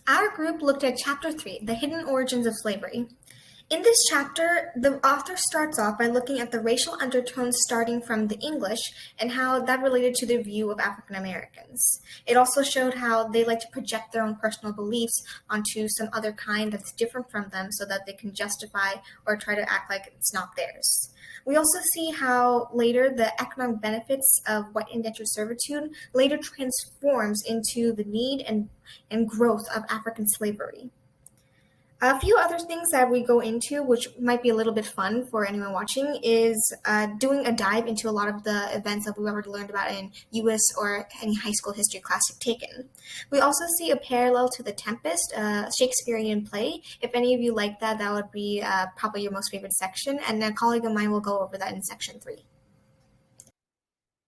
Our group looked at Chapter 3, The Hidden Origins of Slavery. In this chapter, the author starts off by looking at the racial undertones starting from the English and how that related to their view of African Americans. It also showed how they like to project their own personal beliefs onto some other kind that's different from them so that they can justify or try to act like it's not theirs. We also see how later the economic benefits of white indentured servitude later transforms into the need and growth of African slavery. A few other things that we go into, which might be a little bit fun for anyone watching, is doing a dive into a lot of the events that we've ever learned about in US or any high school history class you've taken. We also see a parallel to The Tempest, a Shakespearean play. If any of you like that, that would be probably your most favorite section, and a colleague of mine will go over that in Section 3.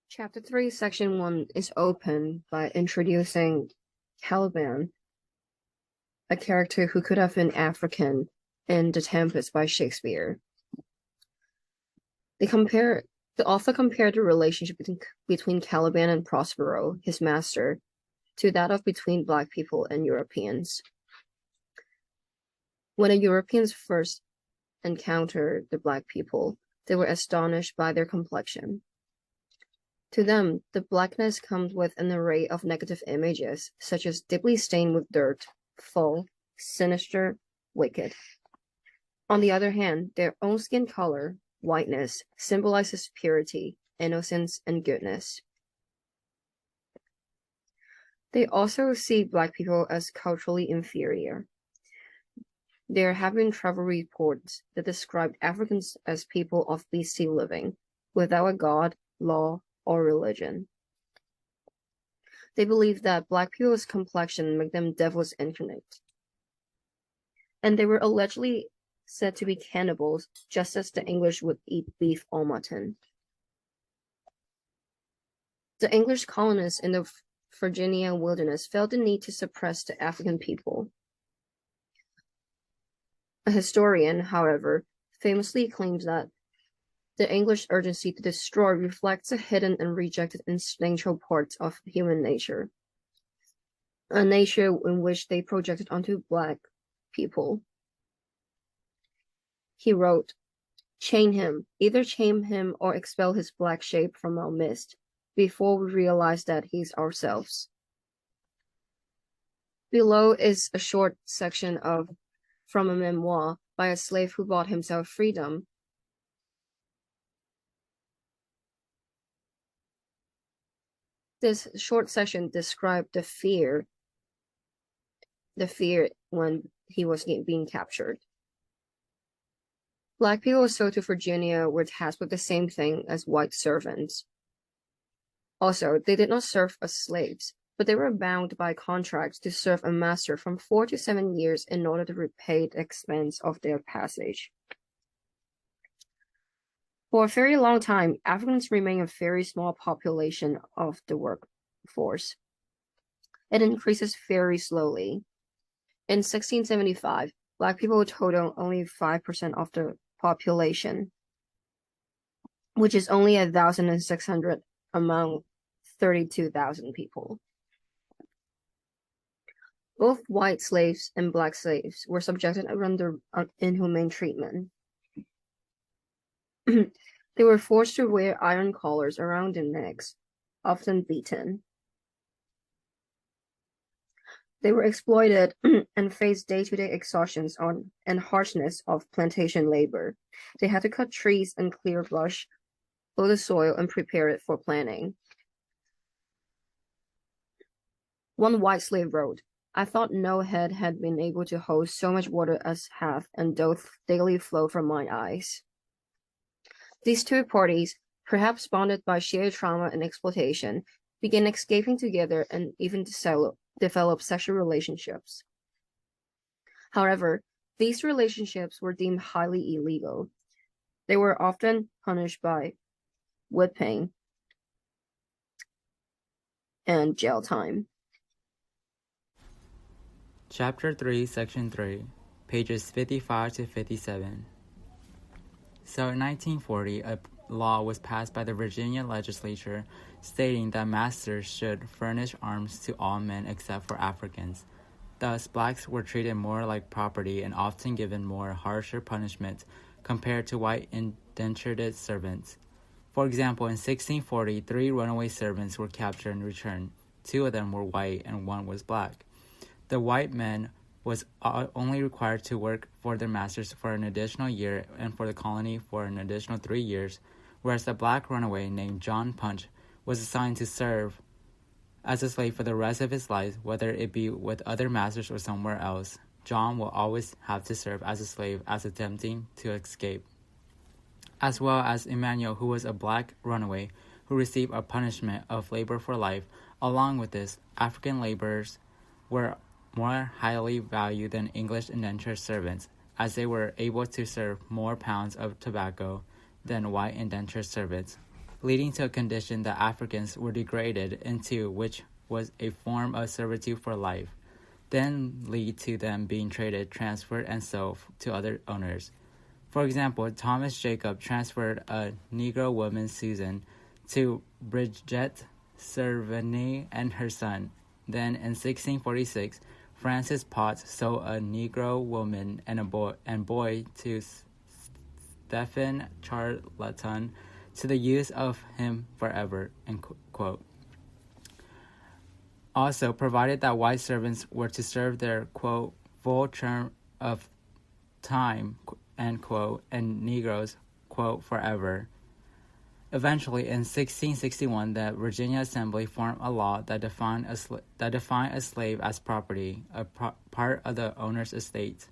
Chapter 3, Section 1 is opened by introducing Caliban, a character who could have been African in The Tempest by Shakespeare. The author compared the relationship between Caliban and Prospero, his master, to that of between Black people and Europeans. When the Europeans first encountered the Black people, they were astonished by their complexion. To them, the blackness comes with an array of negative images, such as deeply stained with dirt, full, sinister, wicked. On the other hand, their own skin color, whiteness, symbolizes purity, innocence, and goodness. They also see Black people as culturally inferior. There have been travel reports that described Africans as people of beastly living, without a god, law, or religion. They believe that Black people's complexion make them devils incarnate. And they were allegedly said to be cannibals, just as the English would eat beef or mutton. The English colonists in the Virginia wilderness felt the need to suppress the African people. A historian, however, famously claims that the English urgency to destroy reflects a hidden and rejected instinctual part of human nature, a nature in which they projected onto Black people. He wrote, "Chain him, either chain him or expel his black shape from our midst, before we realize that he's ourselves." Below is a short section from a memoir by a slave who bought himself freedom. This short section described the fear when he was being captured. Black people sold to Virginia were tasked with the same thing as white servants. Also, they did not serve as slaves, but they were bound by contracts to serve a master from 4 to 7 years in order to repay the expense of their passage. For a very long time, Africans remain a very small population of the workforce. It increases very slowly. In 1675, Black people total only 5% of the population, which is only 1,600 among 32,000 people. Both white slaves and Black slaves were subjected under inhumane treatment. They were forced to wear iron collars around their necks, often beaten. They were exploited and faced day-to-day exhaustions and harshness of plantation labor. They had to cut trees and clear brush, blow the soil, and prepare it for planting. One white slave wrote, "I thought no head had been able to hold so much water as hath, and doth daily flow from my eyes." These two parties, perhaps bonded by sheer trauma and exploitation, began escaping together and even develop sexual relationships. However, these relationships were deemed highly illegal. They were often punished by whipping and jail time. Chapter 3, Section 3, pages 55 to 57. So in 1940, a law was passed by the Virginia legislature stating that masters should furnish arms to all men except for Africans. Thus, blacks were treated more like property and often given more harsher punishments compared to white indentured servants. For example, in 1640, 3 runaway servants were captured and returned. 2 of them were white and 1 was black. The white men was only required to work for their masters for an additional year and for the colony for an additional 3 years, whereas the black runaway named John Punch was assigned to serve as a slave for the rest of his life, whether it be with other masters or somewhere else. John will always have to serve as a slave as attempting to escape. As well as Emmanuel, who was a black runaway who received a punishment of labor for life. Along with this, African laborers were more highly valued than English indentured servants, as they were able to serve more pounds of tobacco than white indentured servants, leading to a condition that Africans were degraded into, which was a form of servitude for life, then lead to them being traded, transferred, and sold to other owners. For example, Thomas Jacob transferred a Negro woman, Susan, to Bridget Servany and her son. Then, in 1646, Francis Potts sold a Negro woman and boy to Stephen Charlton to the use of him forever, end quote. Also, provided that white servants were to serve their, quote, full term of time, end quote, and Negroes, quote, forever. Eventually, in 1661, the Virginia Assembly formed a law that defined a slave as property, a part of the owner's estate,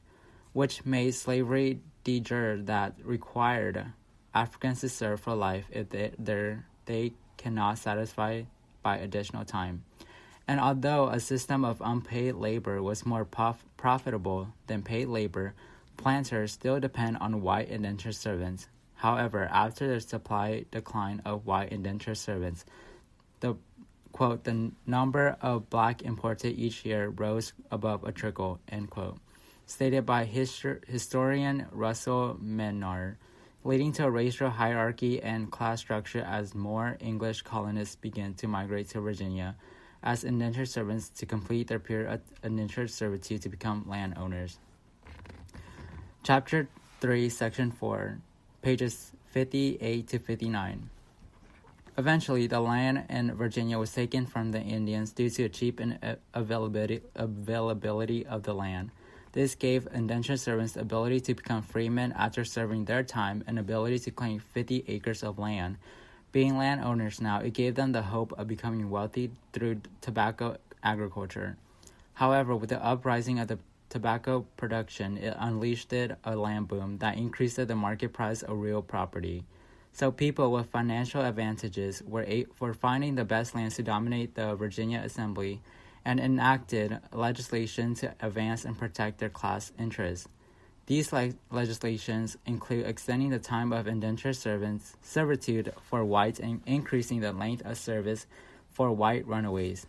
which made slavery de jure that required Africans to serve for life if they cannot satisfy by additional time. And although a system of unpaid labor was more profitable than paid labor, planters still depend on white indentured servants. However, after the supply decline of white indentured servants, the number of black imported each year rose above a trickle, end quote, stated by historian Russell Menard, leading to a racial hierarchy and class structure as more English colonists began to migrate to Virginia as indentured servants to complete their period of indentured servitude to become landowners. Chapter 3, Section 4, pages 58 to 59. Eventually, the land in Virginia was taken from the Indians due to a cheap availability of the land. This gave indentured servants the ability to become freemen after serving their time and ability to claim 50 acres of land. Being landowners now, it gave them the hope of becoming wealthy through tobacco agriculture. However, with the uprising of the tobacco production, it unleashed a land boom that increased the market price of real property. So people with financial advantages were finding the best lands to dominate the Virginia Assembly and enacted legislation to advance and protect their class interests. These legislations include extending the time of indentured servitude for whites and increasing the length of service for white runaways,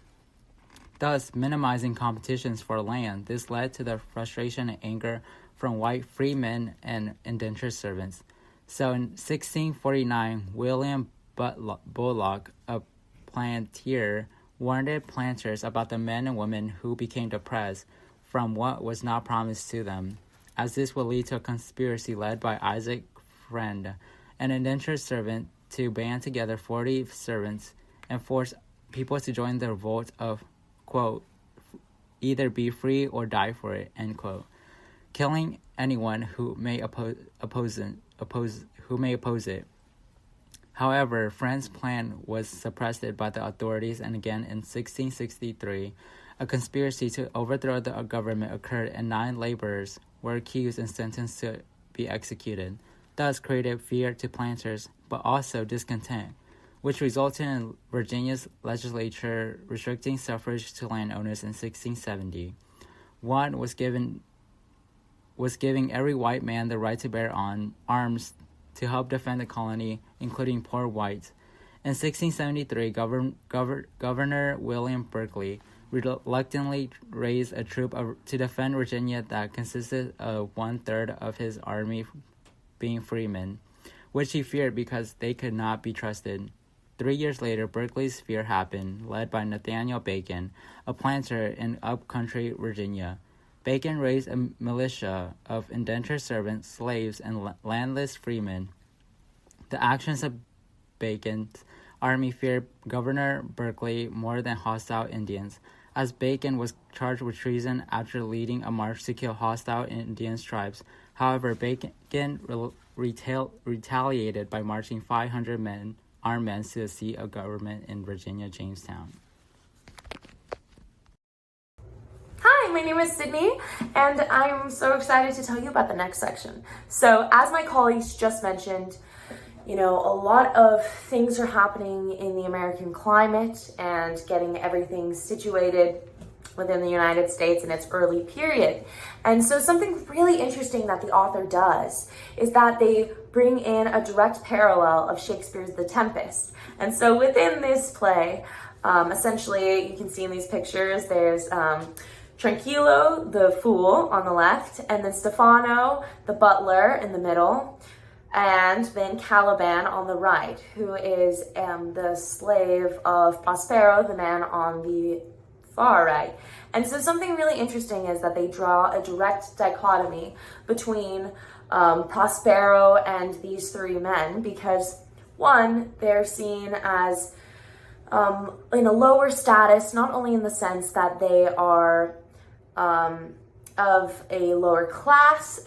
thus minimizing competitions for land. This led to the frustration and anger from white freemen and indentured servants. So in 1649, William Bullock, a planter, warned planters about the men and women who became depressed from what was not promised to them, as this would lead to a conspiracy led by Isaac Friend, an indentured servant, to band together 40 servants and force people to join the revolt of, quote, either be free or die for it, end quote, killing anyone who may oppose it. However, Friend's plan was suppressed by the authorities, and again in 1663, a conspiracy to overthrow the government occurred and 9 laborers were accused and sentenced to be executed, thus created fear to planters, but also discontent, which resulted in Virginia's legislature restricting suffrage to landowners in 1670. One was giving every white man the right to bear arms to help defend the colony, including poor whites. In 1673, Governor William Berkeley reluctantly raised a troop to defend Virginia that consisted of 1/3 of his army being freemen, which he feared because they could not be trusted. 3 years later, Berkeley's fear happened, led by Nathaniel Bacon, a planter in upcountry Virginia. Bacon raised a militia of indentured servants, slaves, and landless freemen. The actions of Bacon's army feared Governor Berkeley more than hostile Indians, as Bacon was charged with treason after leading a march to kill hostile Indian tribes. However, Bacon retaliated by marching 500 armed men to the seat of government in Virginia, Jamestown. Hi, my name is Sydney, and I'm so excited to tell you about the next section. So, as my colleagues just mentioned, a lot of things are happening in the American climate and getting everything situated within the United States in its early period. And so something really interesting that the author does is that they bring in a direct parallel of Shakespeare's The Tempest. And so within this play, essentially you can see in these pictures, there's Tranquillo, the fool, on the left, and then Stefano, the butler, in the middle, and then Caliban on the right, who is the slave of Prospero, the man on the far right. And so something really interesting is that they draw a direct dichotomy between Prospero and these three men, because one, they're seen as in a lower status, not only in the sense that they are of a lower class,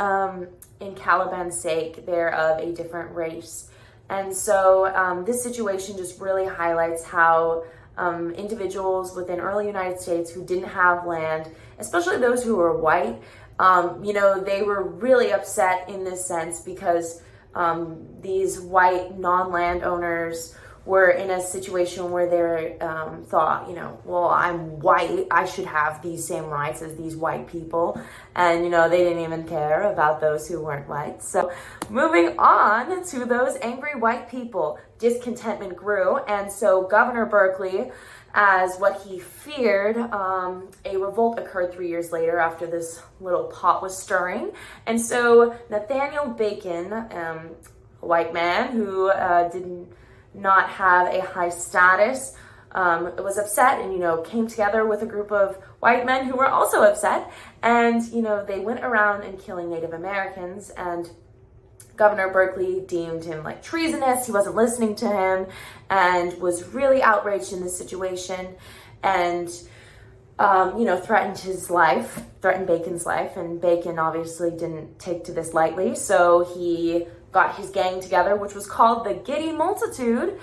in Caliban's sake, they're of a different race. And so this situation just really highlights how individuals within early United States who didn't have land, especially those who were white, they were really upset in this sense because these white non-landowners were in a situation where they thought, well, I'm white, I should have these same rights as these white people. And, they didn't even care about those who weren't white. So moving on to those angry white people, discontentment grew. And so Governor Berkeley, as what he feared, a revolt occurred 3 years later after this little pot was stirring. And so Nathaniel Bacon, a white man who didn't not have a high status, was upset and, came together with a group of white men who were also upset. And, they went around and killing Native Americans, and Governor Berkeley deemed him like treasonous. He wasn't listening to him and was really outraged in this situation and, threatened his life, threatened Bacon's life. And Bacon obviously didn't take to this lightly. So he got his gang together, which was called the Giddy Multitude,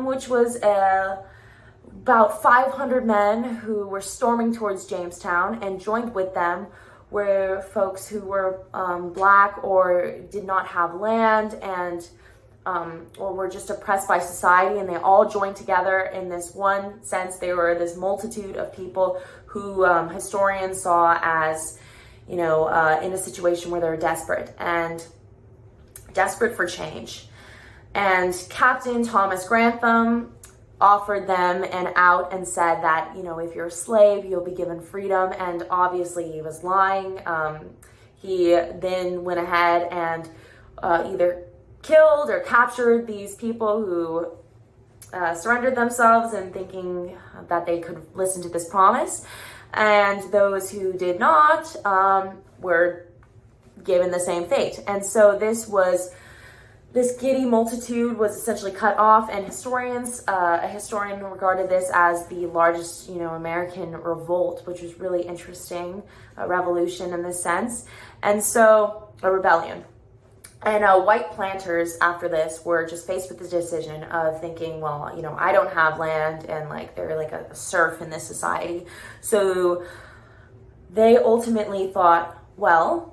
which was about 500 men who were storming towards Jamestown, and joined with them were folks who were Black or did not have land and or were just oppressed by society, and they all joined together in this one sense. They were this multitude of people who historians saw as, in a situation where they were desperate for change. And Captain Thomas Grantham offered them an out and said that, if you're a slave, you'll be given freedom. And obviously he was lying. He then went ahead and either killed or captured these people who surrendered themselves and thinking that they could listen to this promise. And those who did not were given the same fate. And so this Giddy Multitude was essentially cut off, and a historian regarded this as the largest, American revolt, which was really interesting, a revolution in this sense, and so a rebellion. And white planters after this were just faced with the decision of thinking, well, I don't have land, and they're like a serf in this society. So they ultimately thought, well,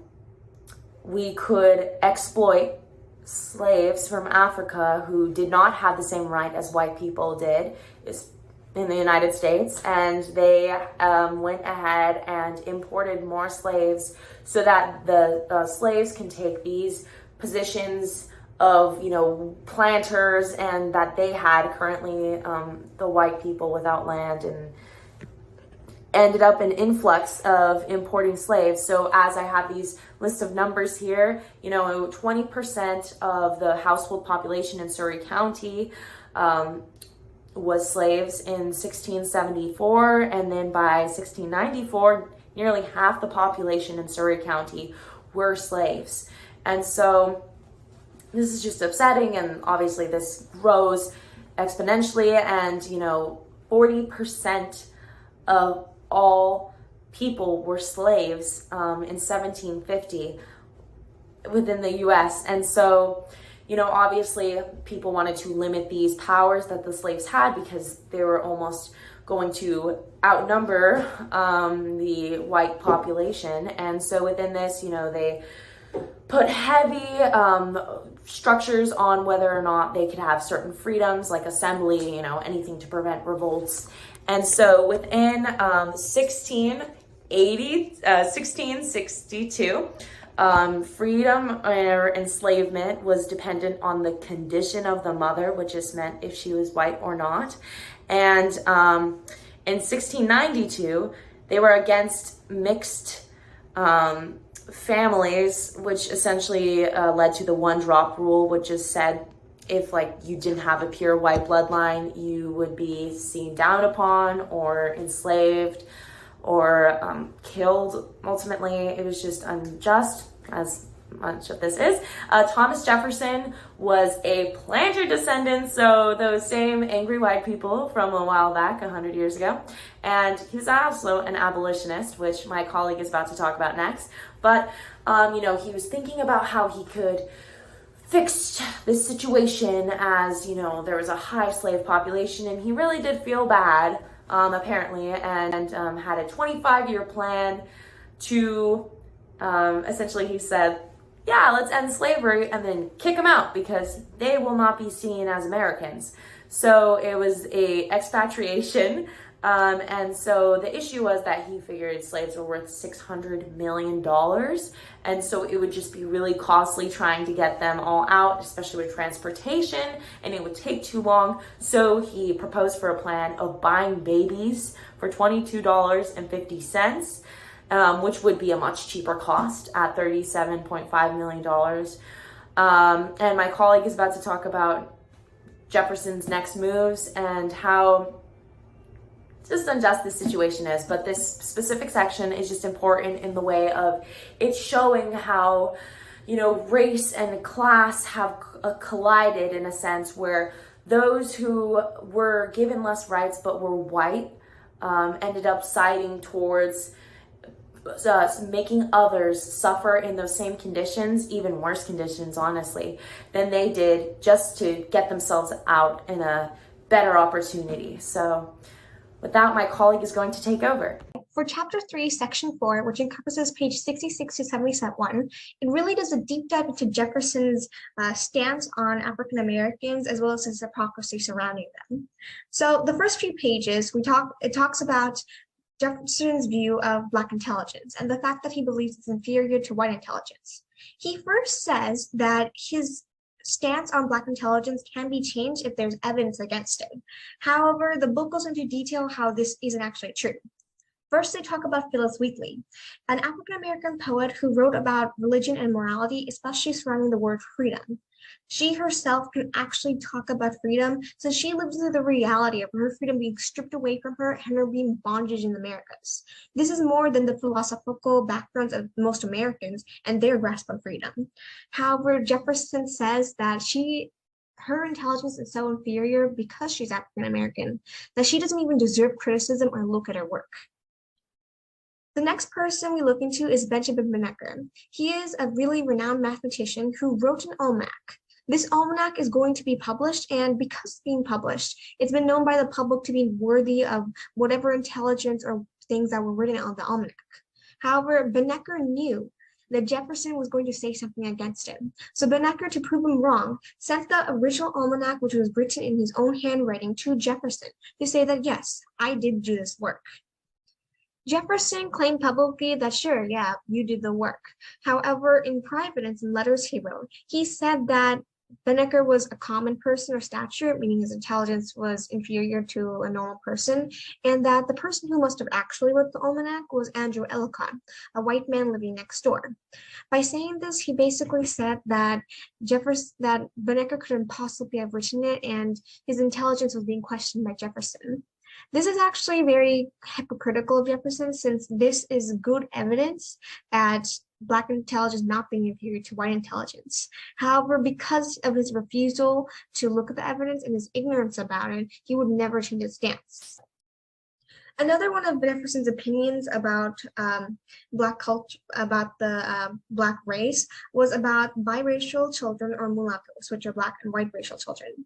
we could exploit slaves from Africa who did not have the same right as white people did in the United States, and they went ahead and imported more slaves so that the slaves can take these positions of planters, and that they had currently the white people without land, and ended up an influx of importing slaves. So as I have these lists of numbers here, 20% of the household population in Surry County was slaves in 1674, and then by 1694, nearly half the population in Surrey County were slaves. And so this is just upsetting, and obviously this grows exponentially, and 40% of all people were slaves in 1750 within the US. And so obviously people wanted to limit these powers that the slaves had because they were almost going to outnumber the white population. And so within this, they put heavy structures on whether or not they could have certain freedoms like assembly, anything to prevent revolts. And so within 1662, freedom or enslavement was dependent on the condition of the mother, which just meant if she was white or not. And in 1692, they were against mixed families, which essentially led to the one-drop rule, which just said if you didn't have a pure white bloodline, you would be seen down upon or enslaved or killed. Ultimately, it was just unjust, as much of this is. Thomas Jefferson was a planter descendant, so those same angry white people from a while back, 100 years ago. And he was also an abolitionist, which my colleague is about to talk about next. But, he was thinking about how he could fix this situation as, there was a high slave population, and he really did feel bad, apparently, and had a 25-year plan to, essentially he said, yeah, let's end slavery and then kick them out because they will not be seen as Americans. So it was a expatriation. And so the issue was that he figured slaves were worth $600 million. And so it would just be really costly trying to get them all out, especially with transportation, and it would take too long. So he proposed for a plan of buying babies for $22.50. Which would be a much cheaper cost at $37.5 million. And my colleague is about to talk about Jefferson's next moves and how just unjust this situation is. But this specific section is just important in the way of it's showing how, race and class have collided in a sense where those who were given less rights but were white ended up siding towards making others suffer in those same conditions, even worse conditions, honestly, than they did just to get themselves out in a better opportunity. So with that, my colleague is going to take over. For Chapter 3, Section 4, which encompasses page 66 to 71, it really does a deep dive into Jefferson's stance on African Americans as well as his hypocrisy surrounding them. So the first few pages, it talks about Jefferson's view of Black intelligence and the fact that he believes it's inferior to white intelligence. He first says that his stance on Black intelligence can be changed if there's evidence against it. However, the book goes into detail how this isn't actually true. First, they talk about Phillis Wheatley, an African-American poet who wrote about religion and morality, especially surrounding the word freedom. She herself can actually talk about freedom since she lives through the reality of her freedom being stripped away from her and her being bondage in the Americas. This is more than the philosophical backgrounds of most Americans and their grasp on freedom. However, Jefferson says that her intelligence is so inferior because she's African American that she doesn't even deserve criticism or look at her work. The next person we look into is Benjamin Banneker. He is a really renowned mathematician who wrote an almanac. This almanac is going to be published, and because it's being published, it's been known by the public to be worthy of whatever intelligence or things that were written on the almanac. However, Banneker knew that Jefferson was going to say something against him. So Banneker, to prove him wrong, sent the original almanac, which was written in his own handwriting, to Jefferson to say that, yes, I did do this work. Jefferson claimed publicly that, sure, yeah, you did the work. However, in private and some letters he wrote, he said that Banneker was a common person or stature, meaning his intelligence was inferior to a normal person, and that the person who must have actually wrote the almanac was Andrew Ellicott, a white man living next door. By saying this, he basically said that Banneker couldn't possibly have written it, and his intelligence was being questioned by Jefferson. This is actually very hypocritical of Jefferson, since this is good evidence that Black intelligence not being inferior to white intelligence. However, because of his refusal to look at the evidence and his ignorance about it, he would never change his stance. Another one of Jefferson's opinions about Black culture, about the Black race, was about biracial children or mulattoes, which are Black and white racial children.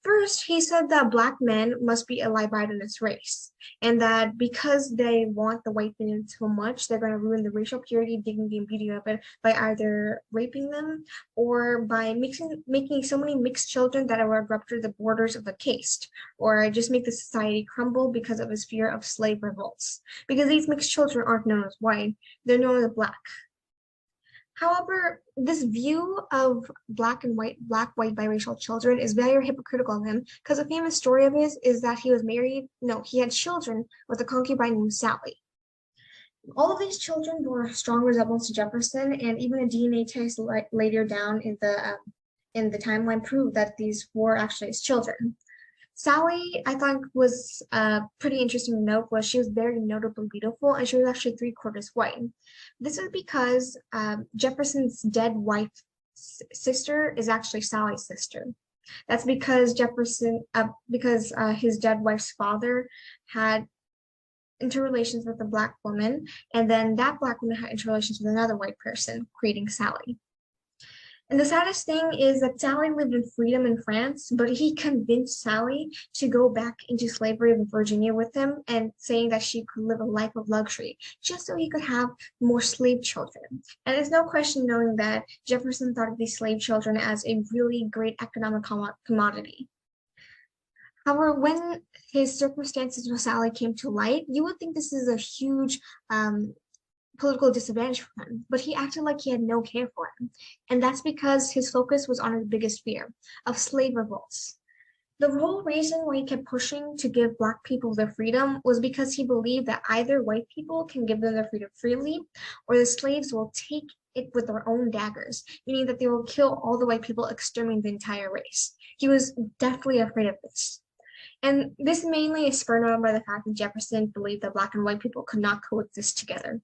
First, he said that Black men must be a libidinous race, and that because they want the white men so much, they're going to ruin the racial purity, dignity, and beauty of it by either raping them or by making so many mixed children that it would rupture the borders of the caste, or just make the society crumble because of his fear of slave revolts. Because these mixed children aren't known as white, they're known as Black. However, this view of Black white biracial children is very hypocritical of him, because a famous story of his is that he had children with a concubine named Sally. All of these children bore strong resemblance to Jefferson, and even a DNA test later down in the timeline proved that these were actually his children. Sally, I thought, was pretty interesting to note, was she was very notably beautiful, and she was actually 3/4 white. This is because Jefferson's dead wife's sister is actually Sally's sister. That's because his dead wife's father had interrelations with a Black woman, and then that Black woman had interrelations with another white person, creating Sally. And the saddest thing is that Sally lived in freedom in France, but he convinced Sally to go back into slavery in Virginia with him, and saying that she could live a life of luxury just so he could have more slave children. And there's no question knowing that Jefferson thought of these slave children as a really great economic commodity. However, when his circumstances with Sally came to light, you would think this is a huge political disadvantage for him, but he acted like he had no care for him. And that's because his focus was on his biggest fear, of slave revolts. The whole reason why he kept pushing to give Black people their freedom was because he believed that either white people can give them their freedom freely, or the slaves will take it with their own daggers, meaning that they will kill all the white people, exterminating the entire race. He was definitely afraid of this. And this mainly is spurred on by the fact that Jefferson believed that Black and white people could not coexist together.